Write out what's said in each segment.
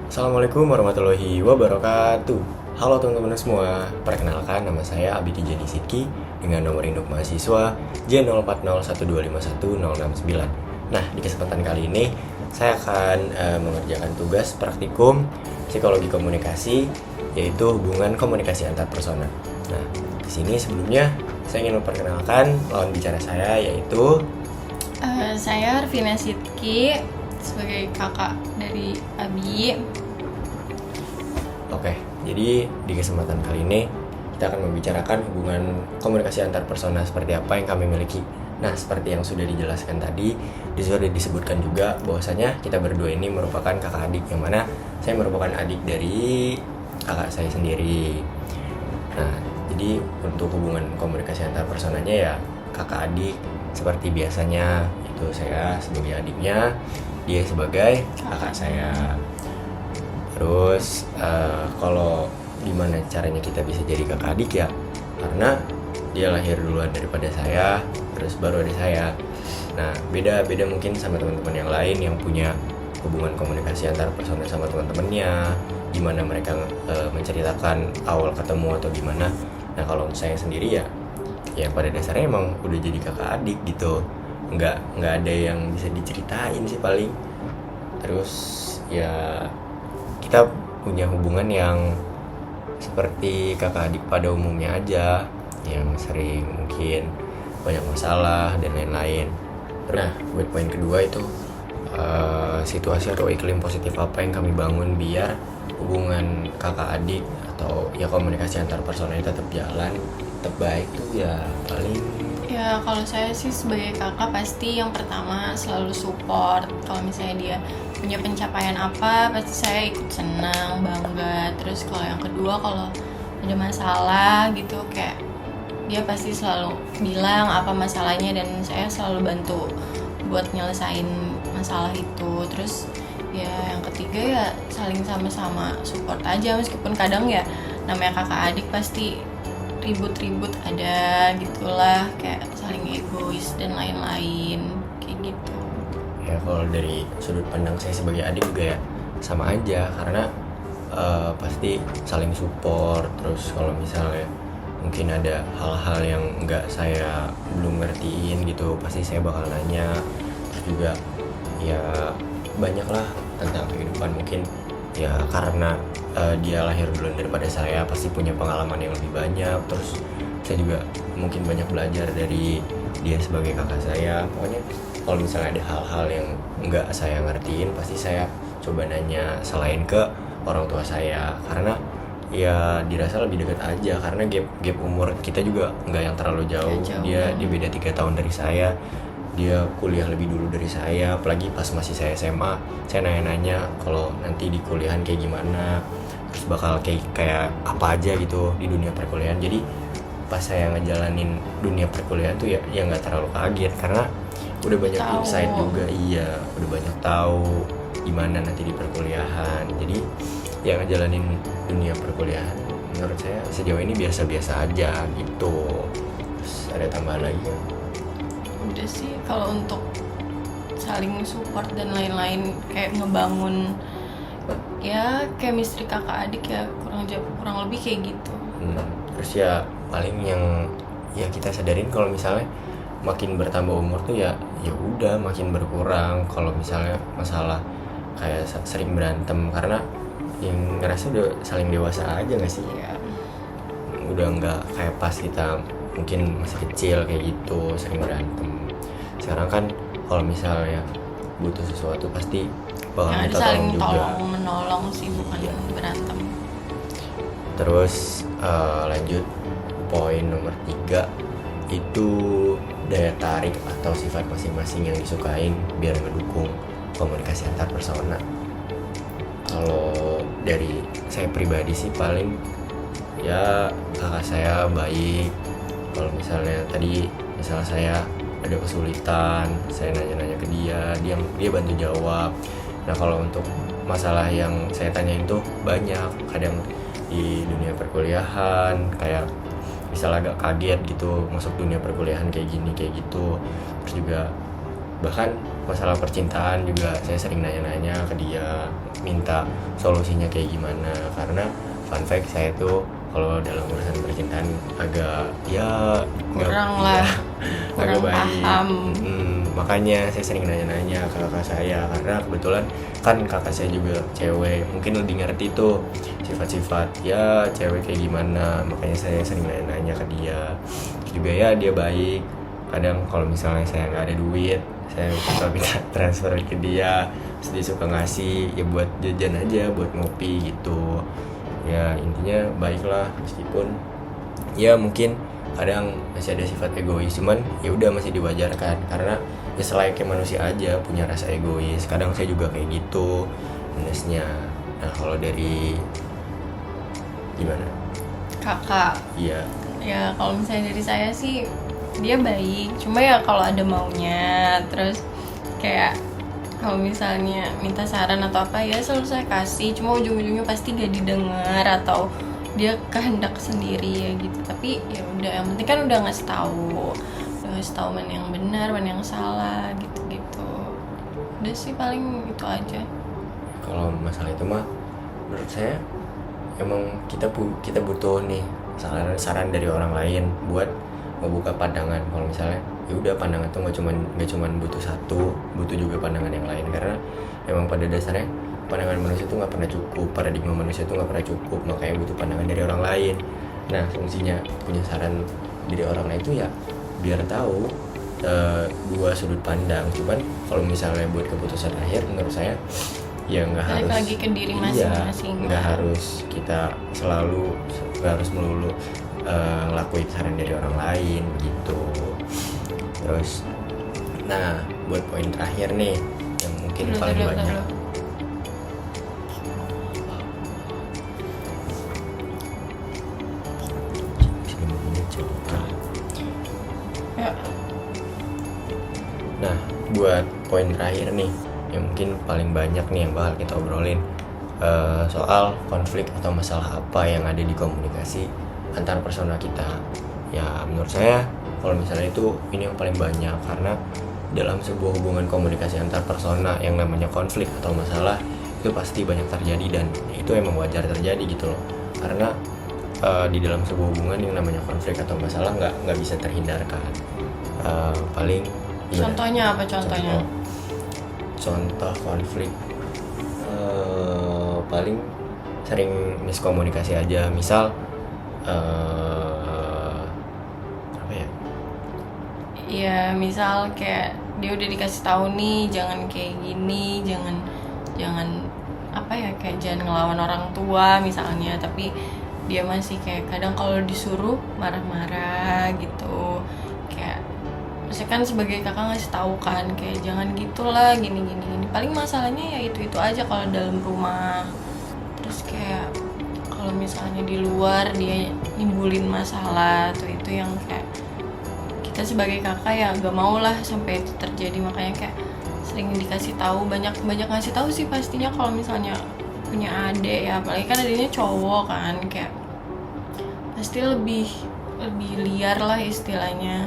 Assalamualaikum warahmatullahi wabarakatuh. Halo teman-teman semua, perkenalkan nama saya Abidi Jani Sidki dengan nomor induk mahasiswa J0401251069. Nah, di kesempatan kali ini saya akan mengerjakan tugas praktikum psikologi komunikasi, yaitu hubungan komunikasi antar persona. Nah, di sini sebelumnya saya ingin memperkenalkan lawan bicara saya, yaitu Saya Arvina Sidki sebagai kakak dari Abi. Oke, jadi di kesempatan kali ini kita akan membicarakan hubungan komunikasi antar persona seperti apa yang kami miliki. Nah, seperti yang sudah dijelaskan tadi, sudah disebutkan juga bahwasanya kita berdua ini merupakan kakak adik, yang mana saya merupakan adik dari kakak saya sendiri. Nah, jadi untuk hubungan komunikasi antar personanya ya kakak adik seperti biasanya, itu saya sebagai adiknya, dia sebagai kakak saya. Terus kalau gimana caranya kita bisa jadi kakak adik ya, karena dia lahir duluan daripada saya, terus baru ada saya. Nah, beda mungkin sama teman-teman yang lain yang punya hubungan komunikasi antar persona sama teman-temannya, gimana mereka menceritakan awal ketemu atau gimana. Nah, kalau saya sendiri ya pada dasarnya emang udah jadi kakak adik gitu, nggak ada yang bisa diceritain sih paling. Terus ya kita punya hubungan yang seperti kakak adik pada umumnya aja, yang sering mungkin banyak masalah dan lain-lain. Nah, buat poin kedua itu situasi atau iklim positif apa yang kami bangun biar hubungan kakak adik atau ya komunikasi antar personal tetap jalan, tetap baik tuh ya paling. Ya kalau saya sih sebagai kakak pasti yang pertama selalu support. Kalau misalnya dia punya pencapaian apa pasti saya ikut senang, bangga. Terus kalau yang kedua kalau ada masalah gitu kayak dia pasti selalu bilang apa masalahnya dan saya selalu bantu buat nyelesain masalah itu. Terus ya yang ketiga ya saling sama-sama support aja, meskipun kadang ya namanya kakak adik pasti ribut-ribut ada gitulah, kayak saling egois dan lain-lain kayak gitu. Ya kalau dari sudut pandang saya sebagai adik juga ya sama aja, karena pasti saling support. Terus kalau misalnya mungkin ada hal-hal yang saya belum ngertiin gitu, pasti saya bakal nanya. Terus juga ya banyak lah tentang kehidupan, mungkin ya karena dia lahir duluan daripada saya, pasti punya pengalaman yang lebih banyak. Terus saya juga mungkin banyak belajar dari dia sebagai kakak saya. Pokoknya kalau misalnya ada hal-hal yang nggak saya ngertiin, pasti saya coba nanya selain ke orang tua saya, karena ya dirasa lebih dekat aja, karena gap umur kita juga nggak yang terlalu jauh. Dia beda 3 tahun dari saya, dia kuliah lebih dulu dari saya. Apalagi pas masih saya SMA, saya nanya-nanya kalau nanti di kuliahan kayak gimana, terus bakal kayak apa aja gitu di dunia perkuliahan. Jadi pas saya ngejalanin dunia perkuliahan tuh ya nggak terlalu kaget, karena udah banyak insight juga. Iya, udah banyak tahu gimana nanti di perkuliahan. Jadi ya ngejalanin dunia perkuliahan menurut saya sejauh ini biasa-biasa aja gitu. Terus ada tambahan lagi ya? Udah sih, kalau untuk saling support dan lain-lain kayak ngebangun ya chemistry kakak adik ya kurang lebih kayak gitu. Terus ya paling yang ya kita sadarin kalau misalnya makin bertambah umur tuh ya udah makin berkurang kalau misalnya masalah kayak sering berantem, karena yang ngerasa udah saling dewasa aja nggak sih ya, udah nggak kayak pas kita mungkin masih kecil kayak gitu sering berantem. Sekarang kan kalau misalnya butuh sesuatu pasti bakal Ya, minta saling tolong juga. tolong menolong sih, bukan berantem. Terus lanjut poin nomor 3 itu daya tarik atau sifat masing-masing yang disukain biar mendukung komunikasi antar persona. Kalau dari saya pribadi sih paling ya kakak saya baik. Kalau misalnya tadi saya ada kesulitan, saya nanya-nanya ke dia bantu jawab. Nah, kalau untuk masalah yang saya tanyain tuh banyak, kadang di dunia perkuliahan kayak misalnya agak kaget gitu masuk dunia perkuliahan kayak gini kayak gitu. Terus juga Bahkan masalah percintaan juga saya sering nanya-nanya ke dia, minta solusinya kayak gimana. Karena fun fact, saya tuh kalau dalam urusan percintaan agak ya Kurang lah, agak kurang baik. paham. Makanya saya sering nanya-nanya ke kakak saya, karena kebetulan kan kakak saya juga cewek, mungkin lebih ngerti tuh sifat-sifat ya cewek kayak gimana. Makanya saya sering nanya-nanya ke dia. Terus juga ya dia baik. Kadang kalau misalnya saya nggak ada duit, saya suka minta transfer ke dia, terus dia suka ngasih ya buat jajan aja, buat ngopi gitu. Ya intinya baiklah, meskipun ya mungkin kadang masih ada sifat egois, cuman ya udah masih diwajarkan karena ya selayaknya manusia aja punya rasa egois. Kadang saya juga kayak gitu minusnya. Nah kalau dari gimana? Kakak, Iya. ya kalau misalnya dari saya sih dia baik, cuma ya kalau ada maunya, terus kayak kalau misalnya minta saran atau apa ya selalu saya kasih, cuma ujung-ujungnya pasti gak didengar atau dia kehendak sendiri ya gitu. Tapi ya udah, yang penting kan udah ngasih tahu mana yang benar, mana yang salah gitu. Udah sih paling itu aja. Kalau masalah itu mah menurut saya emang kita butuh nih saran dari orang lain buat membuka pandangan. Kalau misalnya ya udah, pandangan tuh nggak cuman butuh satu, butuh juga pandangan yang lain. Karena emang pada dasarnya pandangan manusia tuh nggak pernah cukup, paradigma manusia tuh nggak pernah cukup, makanya butuh pandangan dari orang lain. Nah fungsinya punya saran dari orang lain itu ya biar tahu dua sudut pandang. Cuman kalau misalnya buat keputusan akhir menurut saya ya nggak Balik harus lagi ke diri masing-masing. nggak harus kita nggak harus melulu ngelakuin saran dari orang lain gitu. Terus nah buat poin terakhir nih yang mungkin paling banyak Ya. Nah buat poin terakhir nih yang mungkin paling banyak nih yang bakal kita obrolin, soal konflik atau masalah apa yang ada di komunikasi antar persona kita. Ya menurut saya kalau misalnya itu ini yang paling banyak, karena dalam sebuah hubungan komunikasi antar persona yang namanya konflik atau masalah itu pasti banyak terjadi, dan itu emang wajar terjadi gitu loh. Karena di dalam sebuah hubungan yang namanya konflik atau masalah nggak bisa terhindarkan. Paling gimana? Contohnya apa contohnya? Contoh konflik paling sering miskomunikasi aja. Misal apa ya? Ya misal kayak dia udah dikasih tahu nih jangan kayak gini, jangan apa ya, kayak jangan ngelawan orang tua misalnya, tapi dia masih kayak kadang kalau disuruh marah-marah gitu. Kayak maksudnya kan sebagai kakak ngasih tahu kan kayak jangan gitulah gini. Paling masalahnya ya itu aja kalau dalam rumah. Terus kayak kalau misalnya di luar dia nimbulin masalah tuh, itu yang kayak kita sebagai kakak ya gak mau lah sampai itu terjadi. Makanya kayak sering dikasih tahu, banyak ngasih tahu sih pastinya kalau misalnya punya adik ya, apalagi kan adiknya cowok kan, kayak pasti lebih liar lah istilahnya.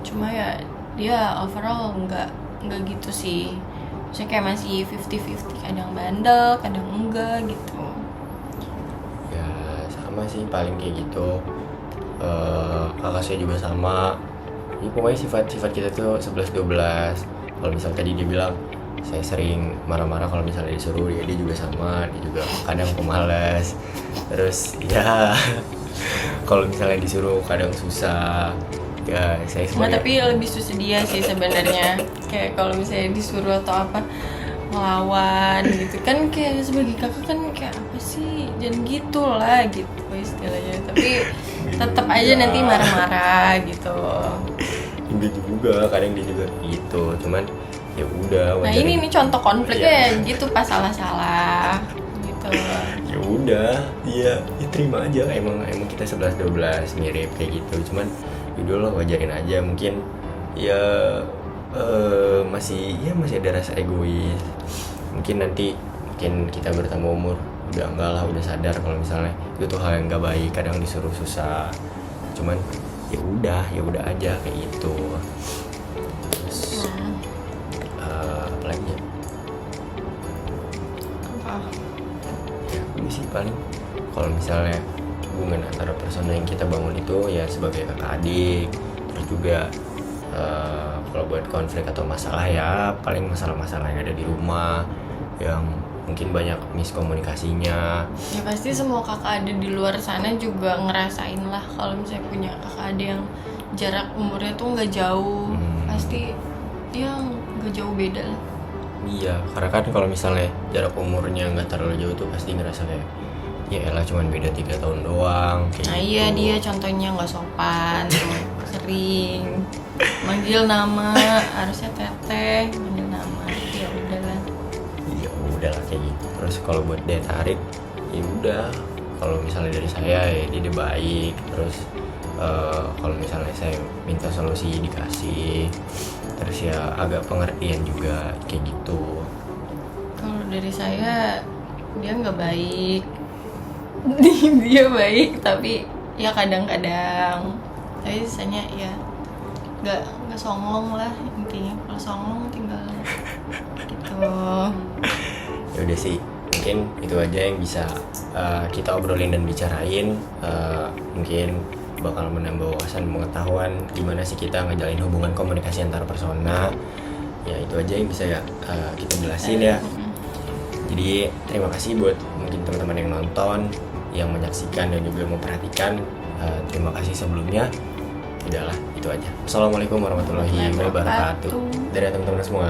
Cuma ya dia overall nggak gitu sih, maksudnya kayak masih 50-50, kadang bandel kadang enggak gitu. Ya sama sih paling kayak gitu. Kakak saya juga sama. Ya, pokoknya sifat kita tuh 11-12. Kalau misal tadi dia bilang saya sering marah-marah kalau misalnya disuruh, dia juga sama, dia juga kadang pemalas. Terus ya kalau misalnya disuruh kadang susah. Ya saya sebagai Tapi lebih susah dia sih sebenarnya. Kayak kalau misalnya disuruh atau apa ngelawan gitu kan, kayak sebagai kakak kan kayak apa sih, jangan gitu lah gitu istilahnya. Tapi tetap aja nanti marah-marah gitu. dia juga kadang dia juga gitu, cuman ya udah Nah ini nih contoh konfliknya ya gitu, pas salah gitu. Ya udah, ya terima aja, emang kita 11-12 mirip kayak gitu, cuman yaudah lah wajarin aja. Mungkin ya masih ada rasa egois. Mungkin nanti kita bertambah umur udah enggak lah, udah sadar kalau misalnya itu tuh hal yang gak baik, kadang disuruh susah, cuman ya udah aja kayak gitu. Terus sih paling. Kalau misalnya hubungan antara personal yang kita bangun itu ya sebagai kakak adik. Terus juga kalau buat konflik atau masalah ya paling masalah-masalah yang ada di rumah yang mungkin banyak miskomunikasinya. Ya pasti semua kakak adik di luar sana juga ngerasain lah kalau misalnya punya kakak adik yang jarak umurnya tuh nggak jauh. Pasti dia nggak jauh beda lah. Iya, karena kan kalau misalnya jarak umurnya nggak terlalu jauh tuh pasti ngerasa kayak ya elah cuman beda 3 tahun doang kayak Nah gitu. iya, dia contohnya nggak sopan, sering manggil nama, harusnya teteh, manggil nama, ya udahlah. Ya udah lah kayak gitu. Terus kalau buat daya tarik ya udah, kalau misalnya dari saya ya dia baik. Terus kalau misalnya saya minta solusi dikasih. Terus ya agak pengertian juga kayak gitu. Kalau dari saya dia nggak baik, dia baik tapi ya kadang-kadang, tapi sisanya ya nggak songong lah intinya. Kalau songong tinggal gitu. Ya udah sih, mungkin itu aja yang bisa kita obrolin dan bicarain. Mungkin bakal menambah wawasan pengetahuan gimana sih kita ngejalin hubungan komunikasi antar persona. Ya itu aja yang bisa kita jelasin ya. Jadi terima kasih buat mungkin teman-teman yang nonton, yang menyaksikan dan juga memperhatikan. Terima kasih sebelumnya. Udahlah, itu aja. Assalamualaikum warahmatullahi wabarakatuh. Dari teman-teman semua.